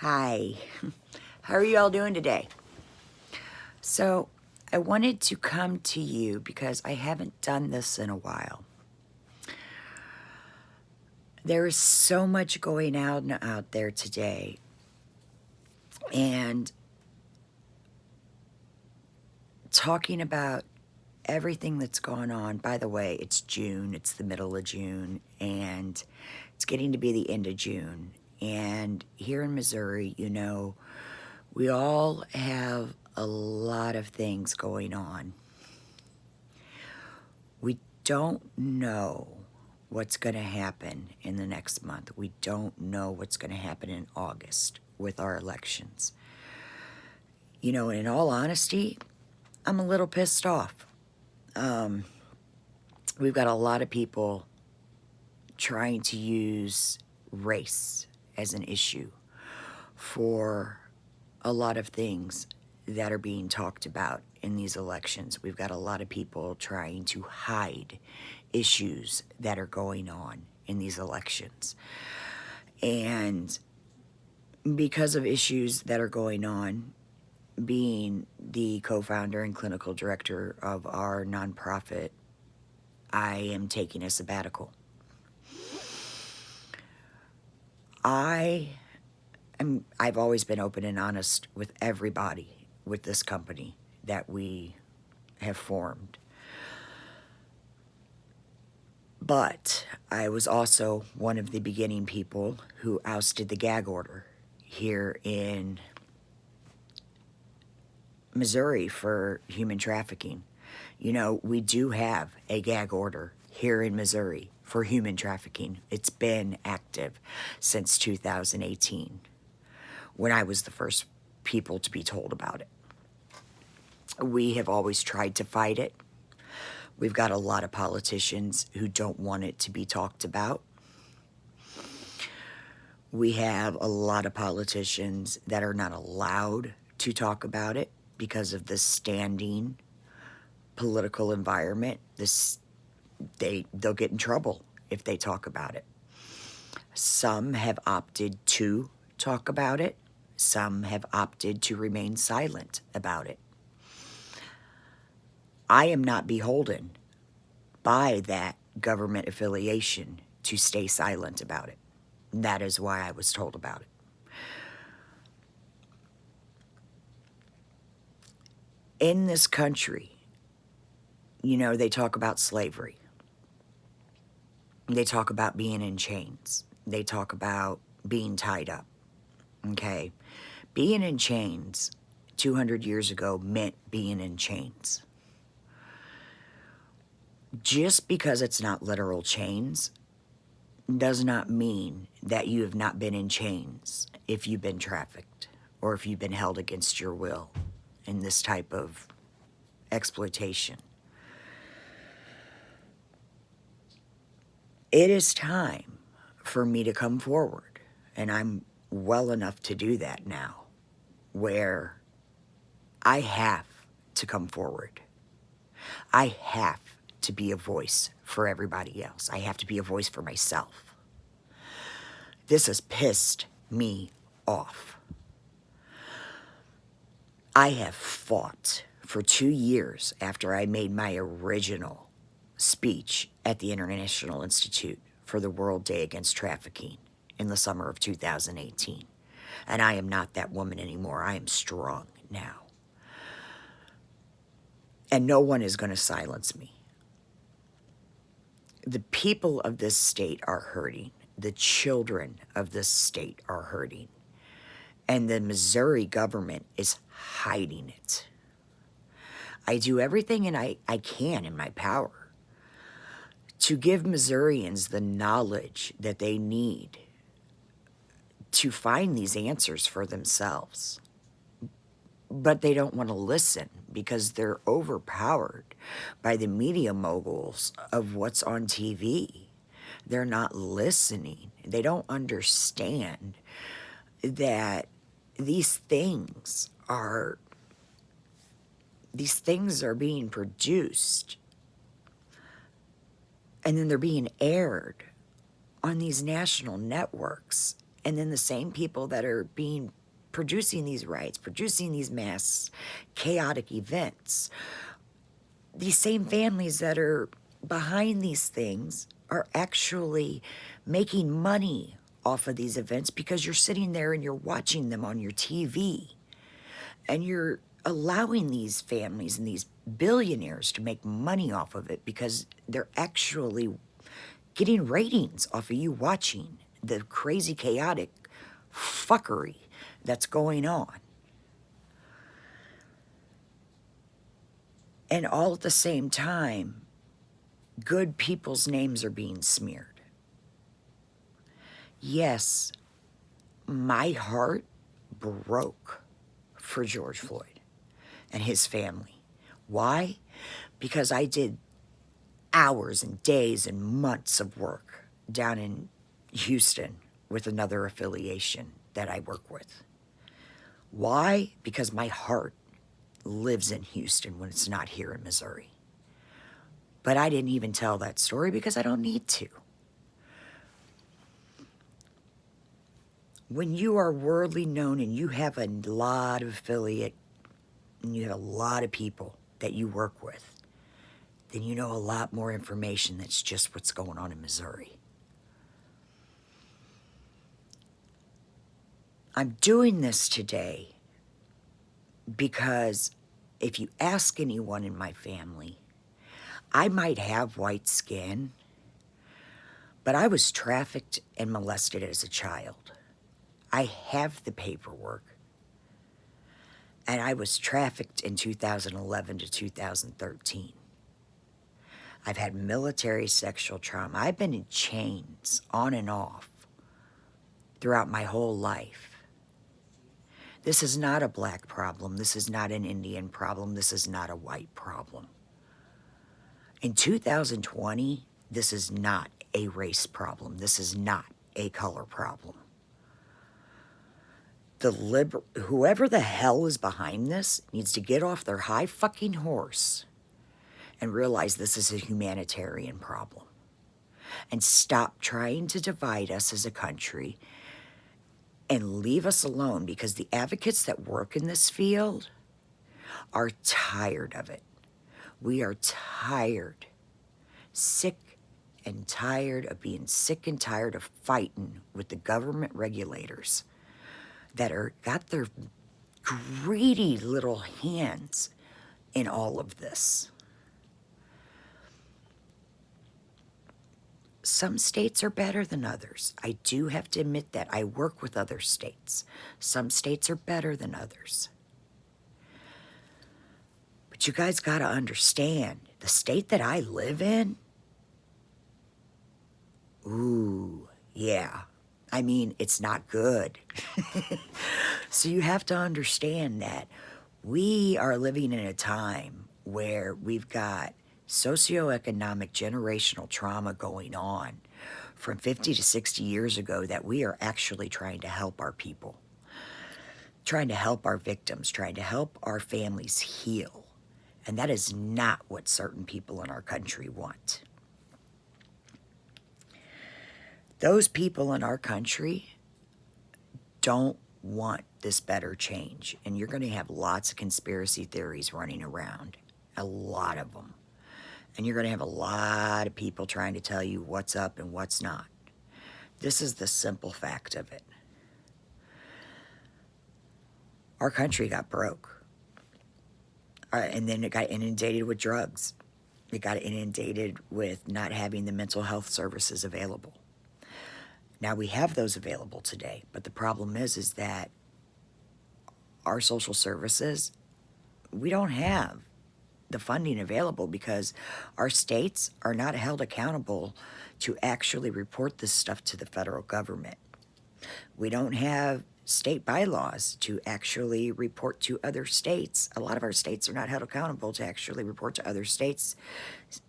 Hi, how are you all doing today? So, I wanted to come to you because I haven't done this in a while. There is so much going on out there today, and talking about everything that's gone on. By the way, it's June, it's the middle of June, and it's getting to be the end of June. And here in Missouri, we all have a lot of things going on. We don't know what's going to happen in the next month. We don't know what's going to happen in August with our elections. In all honesty, I'm a little pissed off. We've got a lot of people trying to use race as an issue for a lot of things that are being talked about in these elections. We've got a lot of people trying to hide issues that are going on in these elections. And because of issues that are going on, being the co-founder and clinical director of our nonprofit, I am taking a sabbatical. I've always been open and honest with everybody with this company that we have formed. But I was also one of the beginning people who ousted the gag order here in Missouri for human trafficking. We do have a gag order here in Missouri for human trafficking. It's been active since 2018, when I was the first people to be told about it. We have always tried to fight it. We've got a lot of politicians who don't want it to be talked about. We have a lot of politicians that are not allowed to talk about it because of the standing political environment. They'll get in trouble if they talk about it. Some have opted to talk about it. Some have opted to remain silent about it. I am not beholden by that government affiliation to stay silent about it. That is why I was told about it. In this country, they talk about slavery. They talk about being in chains. They talk about being tied up. Okay? Being in chains 200 years ago meant being in chains. Just because it's not literal chains does not mean that you have not been in chains if you've been trafficked or if you've been held against your will in this type of exploitation. It is time for me to come forward, and I'm well enough to do that now, where I have to come forward. I have to be a voice for everybody else. I have to be a voice for myself. This has pissed me off. I have fought for 2 years after I made my original speech at the International Institute for the World Day Against Trafficking in the summer of 2018. And I am not that woman anymore. I am strong now. And no one is going to silence me. The people of this state are hurting. The children of this state are hurting. And the Missouri government is hiding it. I do everything I can in my power to give Missourians the knowledge that they need to find these answers for themselves. But they don't want to listen because they're overpowered by the media moguls of what's on TV. They're not listening. They don't understand that these things are being produced, and then they're being aired on these national networks, And then the same people that are producing these riots, producing these mass chaotic events, these same families that are behind these things are actually making money off of these events because you're sitting there and you're watching them on your TV, and you're allowing these families and these billionaires to make money off of it because they're actually getting ratings off of you watching the crazy chaotic fuckery that's going on. And all at the same time, good people's names are being smeared. Yes, my heart broke for George Floyd and his family. Why? Because I did hours and days and months of work down in Houston with another affiliation that I work with. Why? Because my heart lives in Houston when it's not here in Missouri. But I didn't even tell that story because I don't need to. When you are worldly known and you have a lot of affiliate and you have a lot of people that you work with, then you know a lot more information that's just what's going on in Missouri. I'm doing this today because if you ask anyone in my family, I might have white skin, but I was trafficked and molested as a child. I have the paperwork. And I was trafficked in 2011 to 2013. I've had military sexual trauma. I've been in chains on and off throughout my whole life. This is not a black problem. This is not an Indian problem. This is not a white problem. In 2020, this is not a race problem. This is not a color problem. Whoever the hell is behind this needs to get off their high fucking horse and realize this is a humanitarian problem. And stop trying to divide us as a country and leave us alone, because the advocates that work in this field are tired of it. We are tired, sick and tired of being sick and tired of fighting with the government regulators that got their greedy little hands in all of this. Some states are better than others. I do have to admit that. I work with other states. Some states are better than others. But you guys got to understand, the state that I live in, ooh, yeah. I mean, it's not good. So you have to understand that we are living in a time where we've got socioeconomic generational trauma going on from 50 to 60 years ago that we are actually trying to help our people, trying to help our victims, trying to help our families heal. And that is not what certain people in our country want. Those people in our country don't want this better change. And you're going to have lots of conspiracy theories running around, a lot of them. And you're going to have a lot of people trying to tell you what's up and what's not. This is the simple fact of it. Our country got broke. And then it got inundated with drugs. It got inundated with not having the mental health services available. Now we have those available today, but the problem is that our social services, we don't have the funding available because our states are not held accountable to actually report this stuff to the federal government. We don't have state bylaws to actually report to other states. A lot of our states are not held accountable to actually report to other states,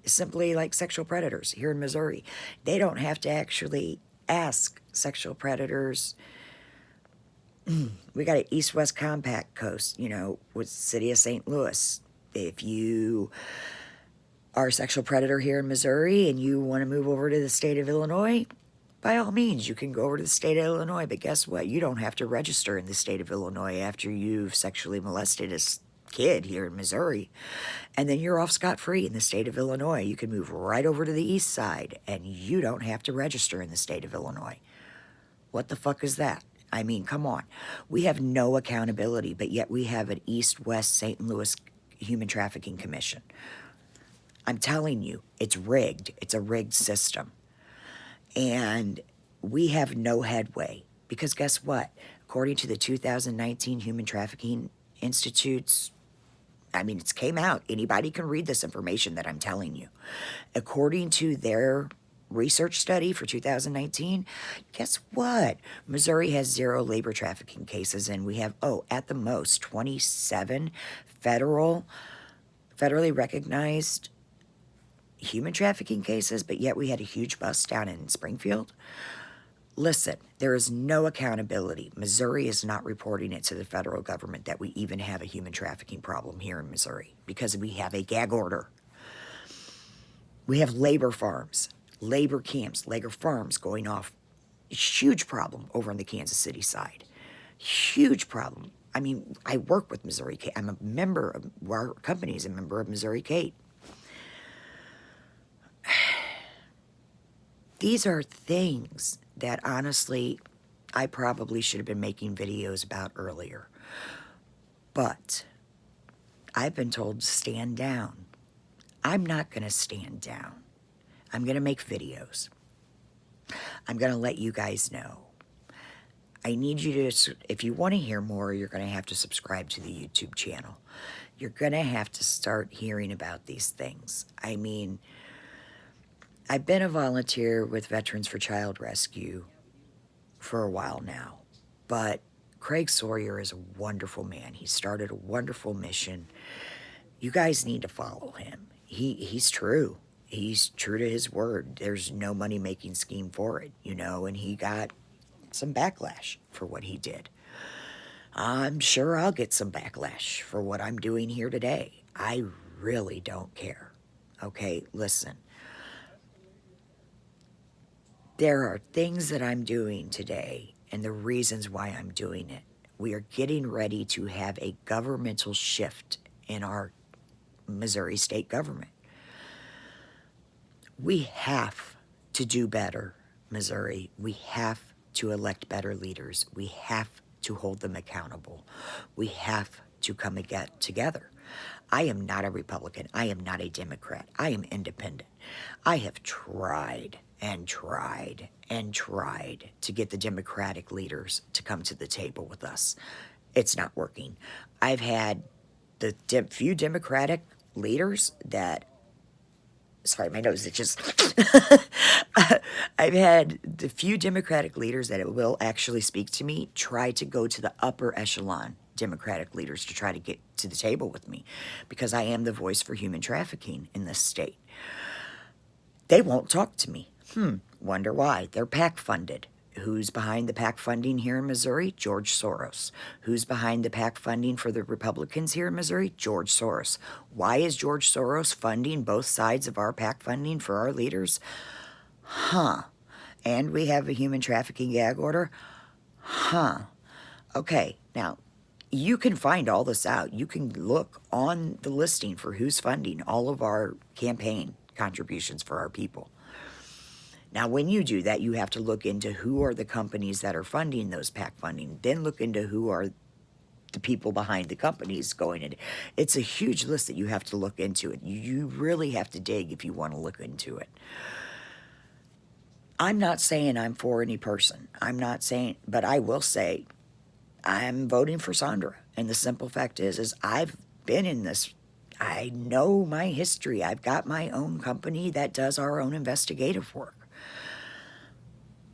simply like sexual predators here in Missouri. They don't have to actually ask sexual predators. We got an East-West Compact coast, with the city of St. Louis. If you are a sexual predator here in Missouri and you want to move over to the state of Illinois, by all means, you can go over to the state of Illinois, but guess what? You don't have to register in the state of Illinois after you've sexually molested a kid here in Missouri. And then you're off scot-free in the state of Illinois. You can move right over to the east side, and you don't have to register in the state of Illinois. What the fuck is that? I mean, come on. We have no accountability, but yet we have an East-West St. Louis Human Trafficking Commission. I'm telling you, it's rigged. It's a rigged system. And we have no headway. Because guess what? According to the 2019 Human Trafficking Institute's, I mean, it's came out. Anybody can read this information that I'm telling you. According to their research study for 2019, guess what? Missouri has 0 labor trafficking cases, and we have, at the most, 27 federally recognized human trafficking cases, but yet we had a huge bust down in Springfield. Listen, there is no accountability. Missouri is not reporting it to the federal government that we even have a human trafficking problem here in Missouri because we have a gag order. We have labor farms, labor camps, labor farms going off. Huge problem over on the Kansas City side. Huge problem. I mean, I work with Missouri Kate. I'm a member of, our company is a member of Missouri Kate. These are things that, honestly, I probably should have been making videos about earlier. But I've been told to stand down. I'm not going to stand down. I'm going to make videos. I'm going to let you guys know. I need you to, if you want to hear more, you're going to have to subscribe to the YouTube channel. You're going to have to start hearing about these things. I mean, I've been a volunteer with Veterans for Child Rescue for a while now, but Craig Sawyer is a wonderful man. He started a wonderful mission. You guys need to follow him. He's true. He's true to his word. There's no money-making scheme for it, you know, and he got some backlash for what he did. I'm sure I'll get some backlash for what I'm doing here today. I really don't care. Okay, listen. There are things that I'm doing today and the reasons why I'm doing it. We are getting ready to have a governmental shift in our Missouri state government. We have to do better, Missouri. We have to elect better leaders. We have to hold them accountable. We have to come together. I am not a Republican. I am not a Democrat. I am independent. I have tried and tried and tried to get the Democratic leaders to come to the table with us. It's not working. I've had the few Democratic leaders that, sorry, my nose itches. I've had the few Democratic leaders that will actually speak to me try to go to the upper echelon Democratic leaders to try to get to the table with me because I am the voice for human trafficking in this state. They won't talk to me. Wonder why. They're PAC funded. Who's behind the PAC funding here in Missouri? George Soros. Who's behind the PAC funding for the Republicans here in Missouri? George Soros. Why is George Soros funding both sides of our PAC funding for our leaders? And we have a human trafficking gag order? Okay, now, you can find all this out. You can look on the listing for who's funding all of our campaign contributions for our people. Now, when you do that, you have to look into who are the companies that are funding those PAC funding. Then look into who are the people behind the companies going in. It's a huge list that you have to look into it. You really have to dig if you want to look into it. I'm not saying I'm for any person. I'm not saying, but I will say I'm voting for Sandra. And the simple fact is I've been in this. I know my history. I've got my own company that does our own investigative work.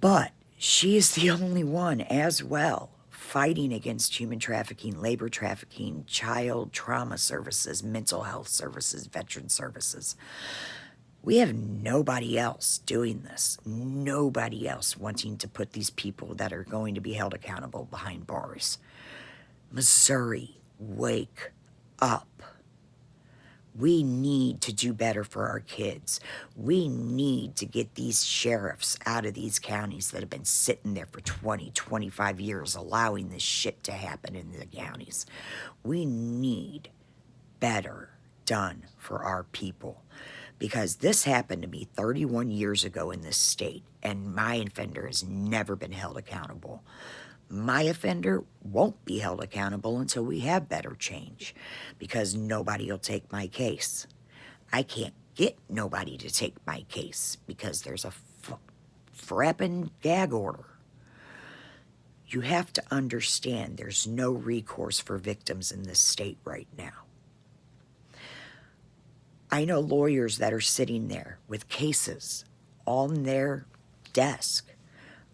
But she is the only one as well fighting against human trafficking, labor trafficking, child trauma services, mental health services, veteran services. We have nobody else doing this. Nobody else wanting to put these people that are going to be held accountable behind bars. Missouri, wake up. We need to do better for our kids. We need to get these sheriffs out of these counties that have been sitting there for 20, 25 years, allowing this shit to happen in the counties. We need better done for our people, because this happened to me 31 years ago in this state, and my offender has never been held accountable. My offender won't be held accountable until we have better change, because nobody will take my case. I can't get nobody to take my case because there's a frapping gag order. You have to understand there's no recourse for victims in this state right now. I know lawyers that are sitting there with cases on their desk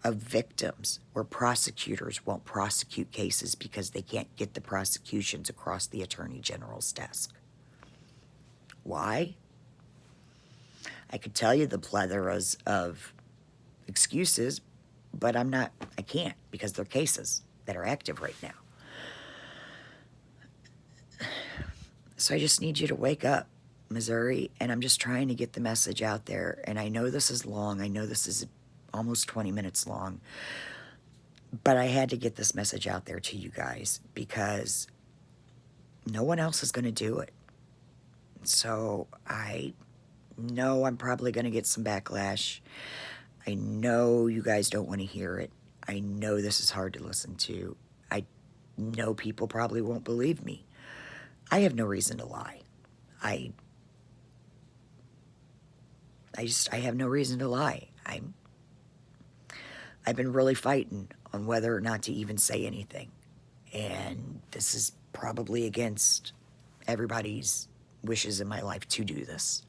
of victims where prosecutors won't prosecute cases because they can't get the prosecutions across the Attorney General's desk. Why? I could tell you the plethoras of excuses, but I can't, because they're cases that are active right now. So I just need you to wake up, Missouri, and I'm just trying to get the message out there. And I know this is long. I know this is almost 20 minutes long, but I had to get this message out there to you guys because no one else is going to do it. So I know I'm probably going to get some backlash. I know you guys don't want to hear it. I know this is hard to listen to. I know people probably won't believe me. I have no reason to lie. I have no reason to lie. I've been really fighting on whether or not to even say anything. And this is probably against everybody's wishes in my life to do this.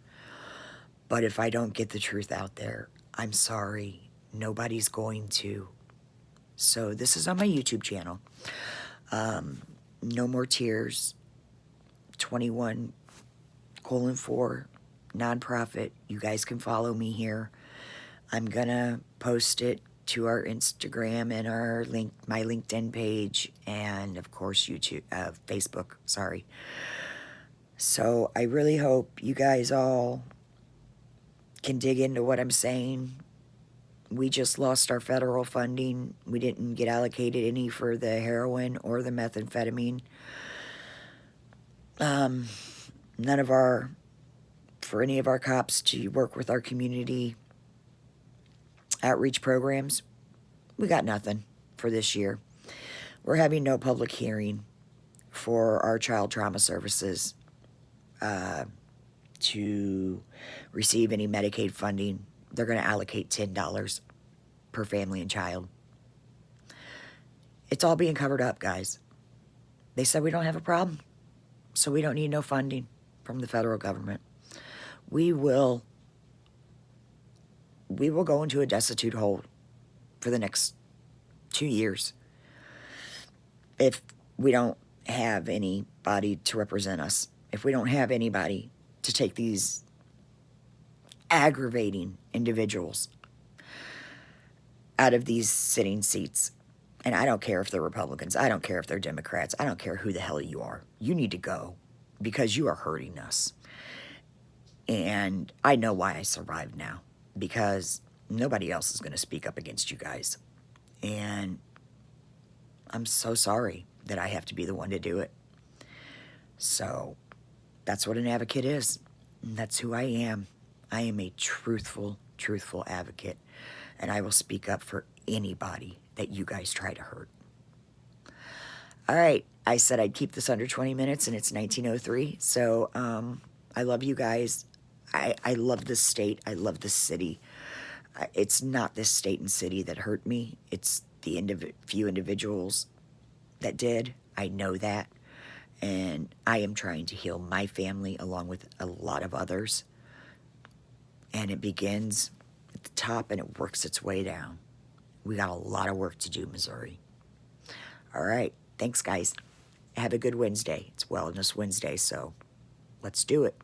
But if I don't get the truth out there, I'm sorry. Nobody's going to. So this is on my YouTube channel. No More Tears, 21:4, nonprofit. You guys can follow me here. I'm gonna post it to our Instagram and my LinkedIn page, and of course YouTube, Facebook, sorry. So I really hope you guys all can dig into what I'm saying. We just lost our federal funding. We didn't get allocated any for the heroin or the methamphetamine. For any of our cops to work with our community outreach programs, we got nothing for this year. We're having no public hearing for our child trauma services to receive any Medicaid funding. They're going to allocate $10 per family and child. It's all being covered up, guys. They said we don't have a problem, so we don't need no funding from the federal government. We will go into a destitute hole for the next 2 years if we don't have anybody to represent us, if we don't have anybody to take these aggravating individuals out of these sitting seats. And I don't care if they're Republicans. I don't care if they're Democrats. I don't care who the hell you are. You need to go because you are hurting us. And I know why I survived now, because nobody else is going to speak up against you guys. And I'm so sorry that I have to be the one to do it. So that's what an advocate is. And that's who I am. I am a truthful advocate. And I will speak up for anybody that you guys try to hurt. All right. I said I'd keep this under 20 minutes, and it's 19:03. So I love you guys. I love this state. I love this city. It's not this state and city that hurt me. It's the few individuals that did. I know that. And I am trying to heal my family along with a lot of others. And it begins at the top and it works its way down. We got a lot of work to do, Missouri. All right. Thanks, guys. Have a good Wednesday. It's Wellness Wednesday, so let's do it.